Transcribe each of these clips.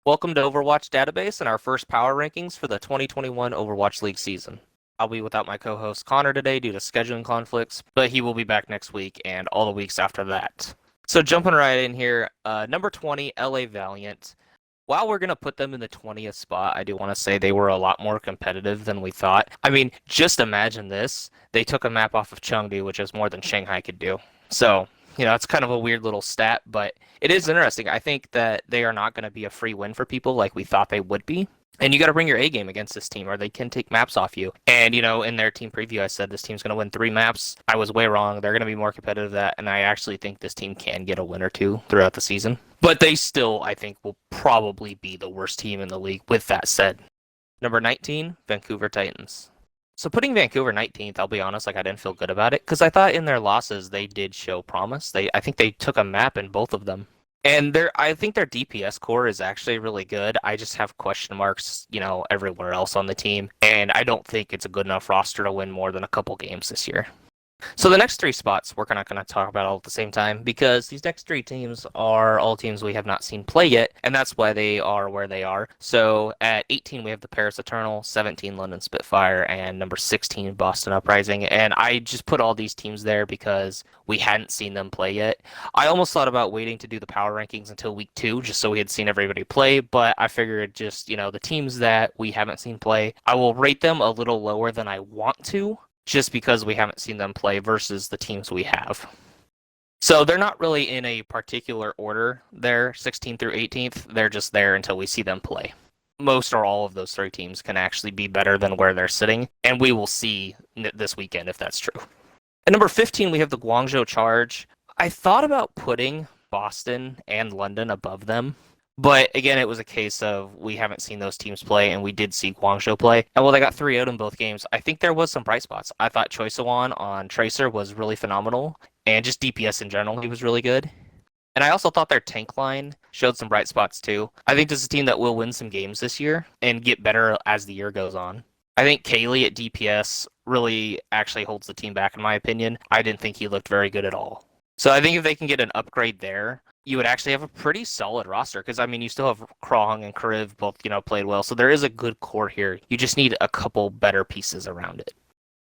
Welcome to Overwatch Database and our first power rankings for the 2021 Overwatch League season. I'll be without my co-host Connor today due to scheduling conflicts, but he will be back next week and all the weeks after that. So jumping right in here, number 20, LA Valiant. While we're going to put them in the 20th spot, I do want to say they were a lot more competitive than we thought. I mean, just imagine this. They took a map off of Chengdu, which is more than Shanghai could do. So, it's kind of a weird little stat, but it is interesting. I think that they are not going to be a free win for people like we thought they would be. And you got to bring your A game against this team, or they can take maps off you. And, in their team preview, I said this team's going to win 3 maps. I was way wrong. They're going to be more competitive than that. And I actually think this team can get a win or two throughout the season. But they still, I think, will probably be the worst team in the league, with that said. Number 19, Vancouver Titans. So putting Vancouver 19th, I'll be honest, I didn't feel good about it. Because I thought in their losses, they did show promise. I think they took a map in both of them. And I think their DPS core is actually really good. I just have question marks, everywhere else on the team. And I don't think it's a good enough roster to win more than a couple games this year. So the next 3 spots, we're not going to talk about all at the same time, because these next 3 teams are all teams we have not seen play yet, and that's why they are where they are. So at 18, we have the Paris Eternal, 17, London Spitfire, and number 16, Boston Uprising. And I just put all these teams there because we hadn't seen them play yet. I almost thought about waiting to do the power rankings until week 2, just so we had seen everybody play, but I figured just, the teams that we haven't seen play, I will rate them a little lower than I want to, just because we haven't seen them play versus the teams we have. So they're not really in a particular order. They're 16th through 18th. They're just there until we see them play. Most or all of those 3 teams can actually be better than where they're sitting, and we will see this weekend if that's true. At number 15, we have the Guangzhou Charge. I thought about putting Boston and London above them, but again, it was a case of we haven't seen those teams play, and we did see Guangzhou play. And they got 3 out in both games. I think there was some bright spots. I thought Choi Sawan on Tracer was really phenomenal, and just DPS in general, he was really good. And I also thought their tank line showed some bright spots too. I think this is a team that will win some games this year and get better as the year goes on. I think Kaylee at DPS really actually holds the team back, in my opinion. I didn't think he looked very good at all. So I think if they can get an upgrade there, you would actually have a pretty solid roster, because, you still have Krong and Kriv both, played well. So there is a good core here. You just need a couple better pieces around it.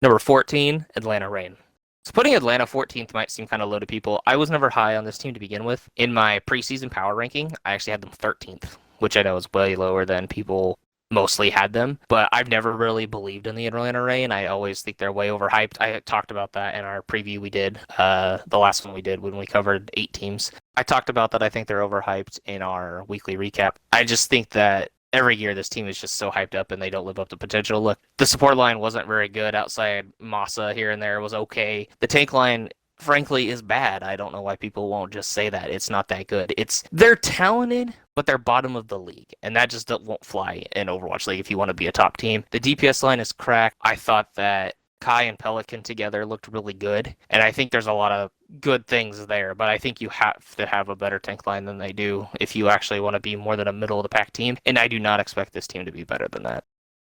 Number 14, Atlanta Reign. So putting Atlanta 14th might seem kind of low to people. I was never high on this team to begin with. In my preseason power ranking, I actually had them 13th, which I know is way lower than people mostly had them, but I've never really believed in the Atlanta Reign. I always think they're way overhyped. I talked about that in our preview we did, the last one we did when we covered 8 teams. I talked about that. I think they're overhyped in our weekly recap. I just think that every year this team is just so hyped up and they don't live up to potential. Look, the support line wasn't very good outside Masa here and there. It was okay. The tank line, frankly, is bad. I don't know why people won't just say that. It's not that good. They're talented, but they're bottom of the league, and that just won't fly in Overwatch League if you want to be a top team. The DPS line is cracked. I thought that Kai and Pelican together looked really good, and I think there's a lot of good things there, but I think you have to have a better tank line than they do if you actually want to be more than a middle-of-the-pack team, and I do not expect this team to be better than that.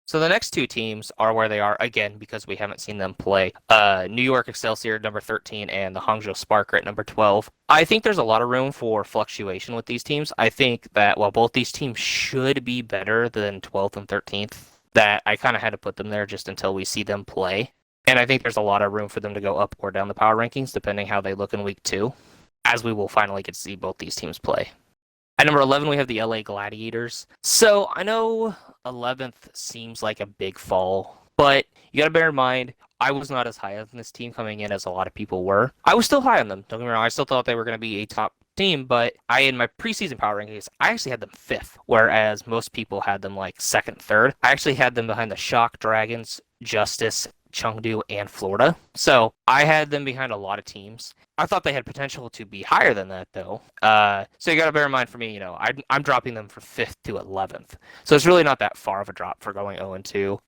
So the next 2 teams are where they are, again, because we haven't seen them play. New York Excelsior, number 13, and the Hangzhou Spark at number 12. I think there's a lot of room for fluctuation with these teams. I think that while both these teams should be better than 12th and 13th, that I kind of had to put them there just until we see them play. And I think there's a lot of room for them to go up or down the power rankings, depending how they look in week 2, as we will finally get to see both these teams play. At number 11, we have the LA Gladiators. So I know 11th seems like a big fall, but you got to bear in mind, I was not as high on this team coming in as a lot of people were. I was still high on them. Don't get me wrong. I still thought they were going to be a top team, but in my preseason power rankings, I actually had them 5th, whereas most people had them like 2nd, 3rd. I actually had them behind the Shock, Dragons, Justice, Chengdu, and Florida. So I had them behind a lot of teams. I thought they had potential to be higher than that, though. So you got to bear in mind for me, I'm dropping them from 5th to 11th. So it's really not that far of a drop for going 0-2,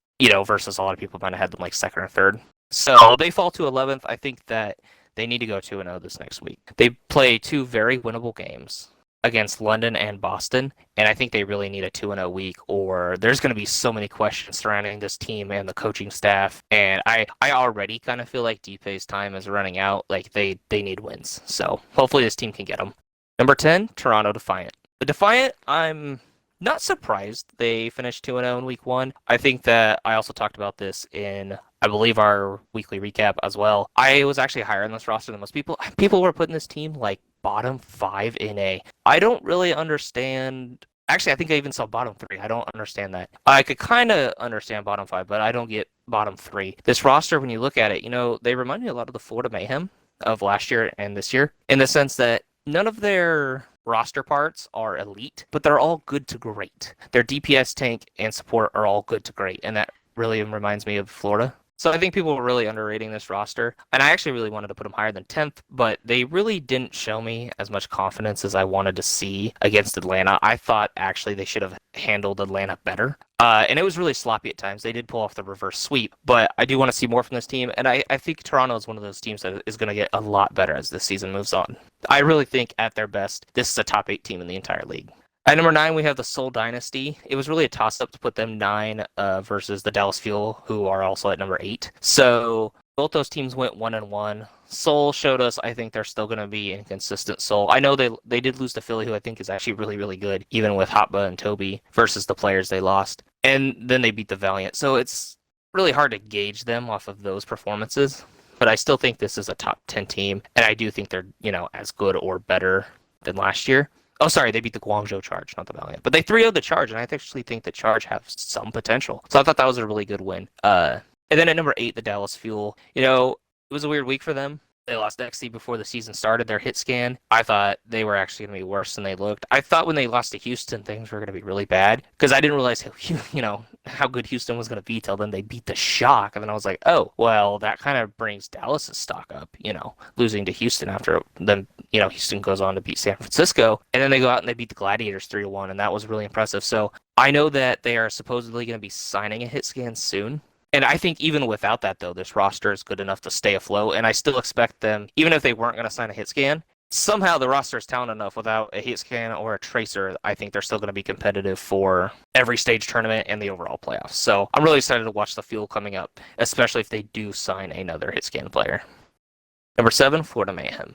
versus a lot of people might have had them like 2nd or 3rd. So they fall to 11th. I think that they need to go 2-0 this next week. They play 2 very winnable games against London and Boston, and I think they really need a 2-0 week, or there's going to be so many questions surrounding this team and the coaching staff, and I already kind of feel like DP's time is running out. Like, they need wins, so hopefully this team can get them. Number 10, Toronto Defiant. The Defiant, I'm Not surprised they finished 2-0 in week one. I think that I also talked about this in, I believe, our weekly recap as well. I was actually higher on this roster than most people. People were putting this team like bottom 5 in A. I don't really understand. Actually, I think I even saw bottom 3. I don't understand that. I could kind of understand bottom 5, but I don't get bottom 3. This roster, when you look at it, they remind me a lot of the Florida Mayhem of last year and this year, in the sense that none of their roster parts are elite, but they're all good to great. Their DPS, tank, and support are all good to great, and that really reminds me of Florida. So I think people were really underrating this roster, and I actually really wanted to put them higher than 10th, but they really didn't show me as much confidence as I wanted to see against Atlanta. I thought actually they should have handled Atlanta better. And it was really sloppy at times. They did pull off the reverse sweep, but I do want to see more from this team, and I think Toronto is one of those teams that is going to get a lot better as this season moves on. I really think at their best, this is a top 8 team in the entire league. At number 9, we have the Seoul Dynasty. It was really a toss-up to put them 9 versus the Dallas Fuel, who are also at number 8. So both those teams went 1-1. Seoul showed us, I think they're still going to be inconsistent. Seoul, I know they did lose to Philly, who I think is actually really, really good, even with Hotba and Toby versus the players they lost. And then they beat the Valiant. So it's really hard to gauge them off of those performances. But I still think this is a top 10 team, and I do think they're, as good or better than last year. Oh, sorry, they beat the Guangzhou Charge, not the Valiant. But they 3-0'd the Charge, and I actually think the Charge have some potential. So I thought that was a really good win. And then at number 8, the Dallas Fuel. It was a weird week for them. They lost Dexy before the season started, their hit scan. I thought they were actually going to be worse than they looked. I thought when they lost to Houston, things were going to be really bad, because I didn't realize how good Houston was going to be till then they beat the Shock. And then I was like, oh, well, that kind of brings Dallas' stock up, losing to Houston after them. Houston goes on to beat San Francisco, and then they go out and they beat the Gladiators 3-1, and that was really impressive. So I know that they are supposedly going to be signing a hit scan soon. And I think even without that, though, this roster is good enough to stay afloat. And I still expect them, even if they weren't going to sign a hit scan, somehow the roster is talented enough without a hit scan or a tracer. I think they're still going to be competitive for every stage tournament and the overall playoffs. So I'm really excited to watch the Fuel coming up, especially if they do sign another hit scan player. Number 7, Florida Mayhem.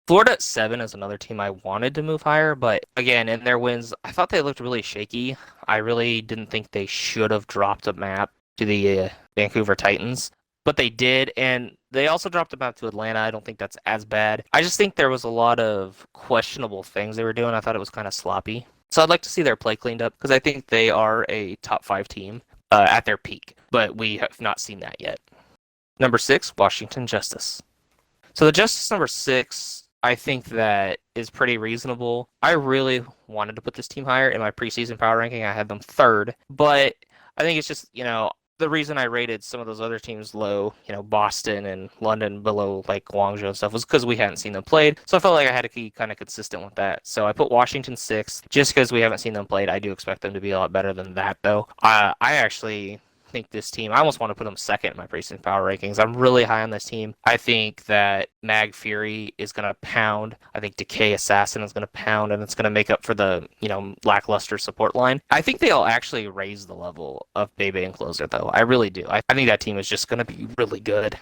Florida at 7 is another team I wanted to move higher, but again, in their wins, I thought they looked really shaky. I really didn't think they should have dropped a map to the Vancouver Titans, but they did, and they also dropped a map to Atlanta. I don't think that's as bad. I just think there was a lot of questionable things they were doing. I thought it was kind of sloppy. So I'd like to see their play cleaned up, because I think they are a top 5 team at their peak, but we have not seen that yet. Number 6, Washington Justice. So the Justice number 6, I think that is pretty reasonable. I really wanted to put this team higher. In my preseason power ranking, I had them 3rd, but I think it's just, the reason I rated some of those other teams low, Boston and London below like Guangzhou and stuff, was because we hadn't seen them played. So I felt like I had to be kind of consistent with that. So I put Washington 6th just because we haven't seen them played. I do expect them to be a lot better than that, though. I actually think this team, I almost want to put them 2nd in my preseason power rankings. I'm really high on this team. I think that Mag Fury is going to pound. I think Decay Assassin is going to pound, and it's going to make up for the, lackluster support line. I think they'll actually raise the level of Bebe and Closer, though. I really do. I think that team is just going to be really good.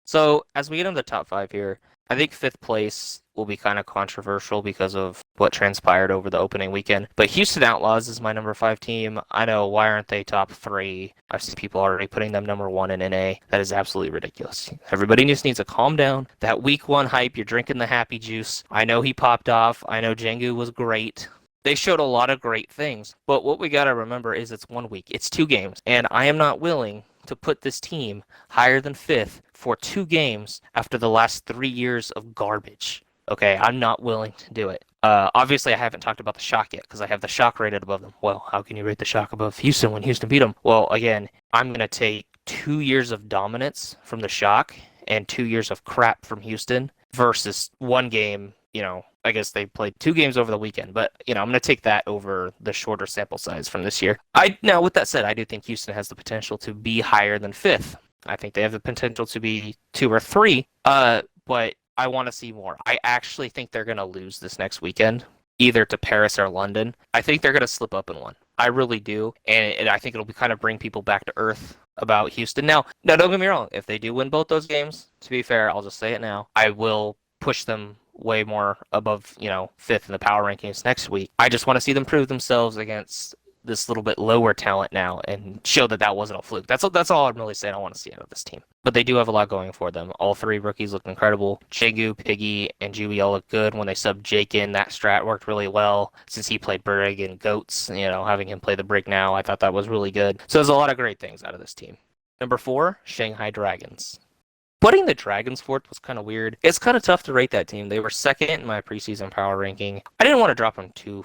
So as we get into the top 5 here, I think 5th place will be kind of controversial because of what transpired over the opening weekend. But Houston Outlaws is my number 5 team. I know, why aren't they top 3? I've seen people already putting them number 1 in NA. That is absolutely ridiculous. Everybody just needs to calm down. That week 1 hype, you're drinking the happy juice. I know he popped off. I know Jengu was great. They showed a lot of great things. But what we got to remember is it's 1 week. It's 2 games. And I am not willing to put this team higher than 5th for 2 games after the last 3 years of garbage. Okay, I'm not willing to do it. Obviously, I haven't talked about the Shock yet because I have the Shock rated above them. Well, how can you rate the Shock above Houston when Houston beat them? Well, again, I'm going to take 2 years of dominance from the Shock and 2 years of crap from Houston versus 1 game. I guess they played 2 games over the weekend, but, I'm going to take that over the shorter sample size from this year. Now, with that said, I do think Houston has the potential to be higher than 5th. I think they have the potential to be 2 or 3, but I want to see more. I actually think they're going to lose this next weekend, either to Paris or London. I think they're going to slip up in one. I really do, and I think it'll be kind of bring people back to earth about Houston. Now, don't get me wrong. If they do win both those games, to be fair, I'll just say it now, I will push them way more above, fifth in the power rankings next week. I just want to see them prove themselves against this little bit lower talent now and show that that wasn't a fluke. That's all I'm really saying I want to see out of this team. But they do have a lot going for them. All three rookies look incredible. Chegu, Piggy, and Juby all look good. When they subbed Jake in, that strat worked really well since he played Brig and Goats. Having him play the Brig now, I thought that was really good. So there's a lot of great things out of this team. Number 4, Shanghai Dragons. Putting the Dragons fourth was kind of weird. It's kind of tough to rate that team. They were second in my preseason power ranking. I didn't want to drop them too,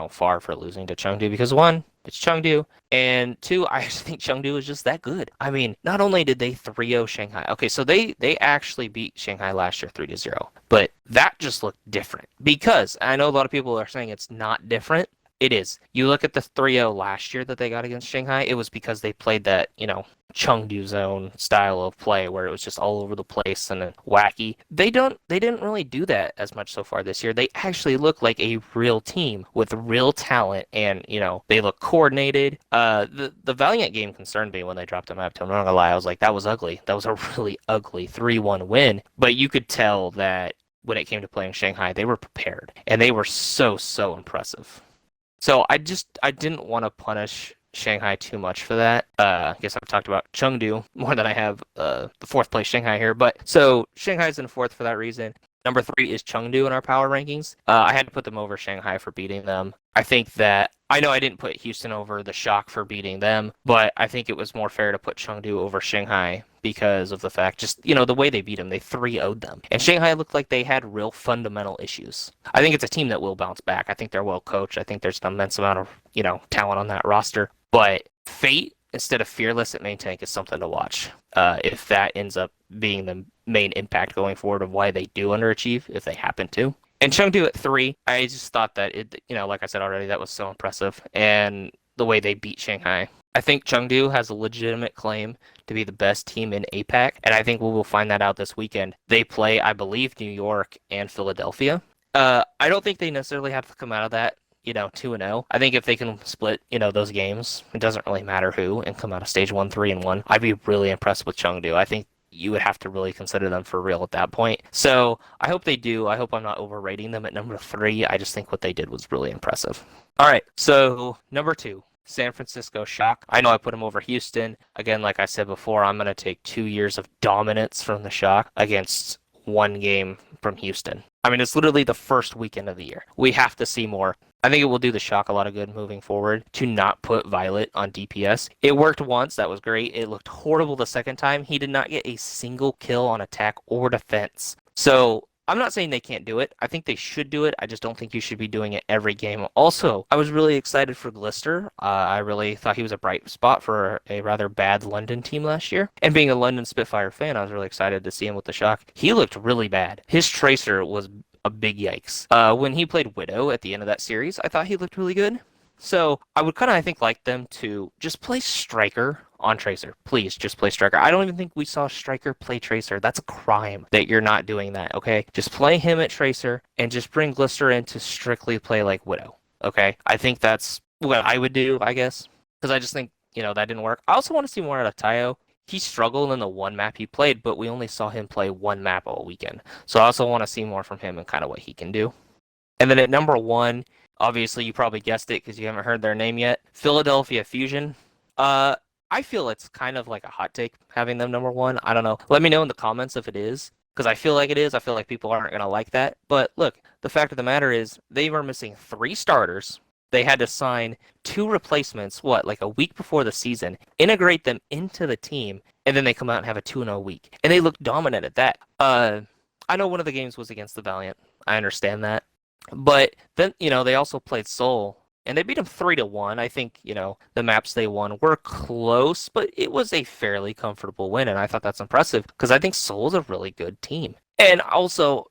far for losing to Chengdu because 1, it's Chengdu, and 2, I think Chengdu is just that good. I mean, not only did they 3-0 Shanghai. Okay, so they actually beat Shanghai last year 3-0, but that just looked different because I know a lot of people are saying it's not different. It is. You look at the 3-0 last year that they got against Shanghai, it was because they played that, Chengdu zone style of play where it was just all over the place and wacky. They didn't really do that as much so far this year. They actually look like a real team with real talent and, they look coordinated. The Valiant game concerned me when they dropped a map to them. I'm not gonna lie, I was like, that was ugly. That was a really ugly 3-1 win. But you could tell that when it came to playing Shanghai, they were prepared and they were so impressive. So I didn't want to punish Shanghai too much for that. I guess I've talked about Chengdu more than I have the fourth place Shanghai here. But so Shanghai's in fourth for that reason. Number 3 is Chengdu in our power rankings. I had to put them over Shanghai for beating them. I think that I know I didn't put Houston over the Shock for beating them, but I think it was more fair to put Chengdu over Shanghai because of the fact, just, the way they beat them, they 3-0'd them. And Shanghai looked like they had real fundamental issues. I think it's a team that will bounce back. I think they're well coached. I think there's an immense amount of, talent on that roster. But Fate instead of Fearless at main tank is something to watch. If that ends up being the main impact going forward of why they do underachieve, if they happen to. And Chengdu at 3, I just thought that it, like I said already, that was so impressive. And the way they beat Shanghai. I think Chengdu has a legitimate claim to be the best team in APAC, and I think we will find that out this weekend. They play, I believe, New York and Philadelphia. I don't think they necessarily have to come out of that, 2-0. I think if they can split, those games, it doesn't really matter who, and come out of stage 1, 3-1, I'd be really impressed with Chengdu. I think you would have to really consider them for real at that point. So I hope they do. I hope I'm not overrating them at number 3. I just think what they did was really impressive. All right, so number 2. San Francisco Shock. I know I put them over Houston. Again, like I said before, I'm going to take 2 years of dominance from the Shock against 1 game from Houston. I mean, it's literally the first weekend of the year. We have to see more. I think it will do the Shock a lot of good moving forward to not put Violet on DPS. It worked once. That was great. It looked horrible the second time. He did not get a single kill on attack or defense. So I'm not saying they can't do it. I think they should do it. I just don't think you should be doing it every game. Also, I was really excited for Glister. I really thought he was a bright spot for a rather bad London team last year. And being a London Spitfire fan, I was really excited to see him with the Shock. He looked really bad. His Tracer was a big yikes. When he played Widow at the end of that series, I thought he looked really good. So I would kind of, I think, like them to just play Striker on Tracer. Please, just play Striker. I don't even think we saw Striker play Tracer. That's a crime that you're not doing that, okay? Just play him at Tracer and just bring Glister in to strictly play like Widow, okay? I think that's what I would do, I guess, because I just think, that didn't work. I also want to see more out of Tayo. He struggled in the 1 map he played, but we only saw him play 1 map all weekend. So I also want to see more from him and kind of what he can do. And then at number 1, obviously you probably guessed it because you haven't heard their name yet, Philadelphia Fusion. I feel it's kind of like a hot take having them number 1. I don't know. Let me know in the comments if it is, because I feel like it is. I feel like people aren't going to like that. But look, the fact of the matter is they were missing 3 starters. They had to sign 2 replacements, like a week before the season, integrate them into the team, and then they come out and have a 2-0 week. And they look dominant at that. I know one of the games was against the Valiant. I understand that. But then, they also played Seoul, and they beat them 3-1. I think, the maps they won were close, but it was a fairly comfortable win, and I thought that's impressive because I think Seoul's a really good team. And also,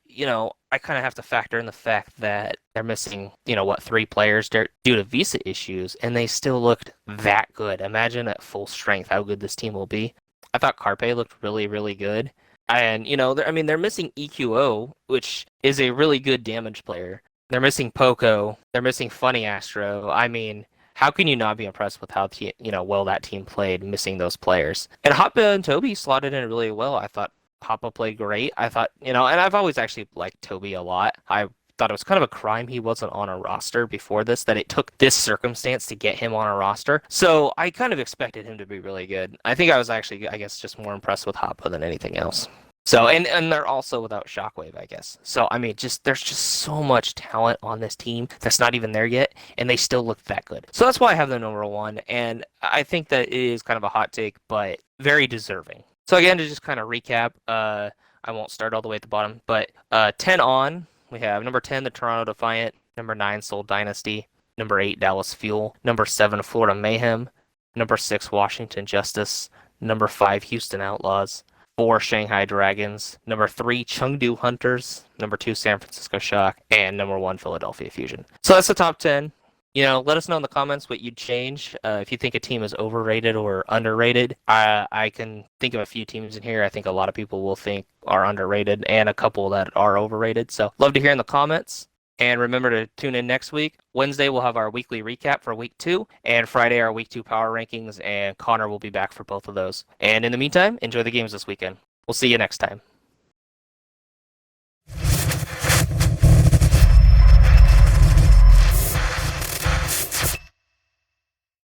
I kind of have to factor in the fact that they're missing, 3 players due to visa issues, and they still looked that good. Imagine at full strength how good this team will be. I thought Carpe looked really, really good. And, they're missing EQO, which is a really good damage player. They're missing Poco. They're missing Funny Astro. I mean, how can you not be impressed with how, well that team played, missing those players? And Hotba and Toby slotted in really well, I thought. Papa played great. I thought, and I've always actually liked Toby a lot. I thought it was kind of a crime he wasn't on a roster before this, that it took this circumstance to get him on a roster. So I kind of expected him to be really good. I think I was actually, I guess, just more impressed with Hoppa than anything else. So, and they're also without Shockwave, I guess. So, I mean, there's just so much talent on this team that's not even there yet, and they still look that good. So that's why I have them number 1, and I think that it is kind of a hot take, but very deserving. So again, to just kind of recap, I won't start all the way at the bottom, but 10 on, we have number 10, the Toronto Defiant, number 9, Seoul Dynasty, number 8, Dallas Fuel, number 7, Florida Mayhem, number 6, Washington Justice, number 5, Houston Outlaws, 4, Shanghai Dragons, number 3, Chengdu Hunters, number 2, San Francisco Shock, and number 1, Philadelphia Fusion. So that's the top 10. Let us know in the comments what you'd change. If you think a team is overrated or underrated, I can think of a few teams in here I think a lot of people will think are underrated and a couple that are overrated. So love to hear in the comments. And remember to tune in next week. Wednesday, we'll have our weekly recap for week 2. And Friday, our week 2 power rankings. And Connor will be back for both of those. And in the meantime, enjoy the games this weekend. We'll see you next time.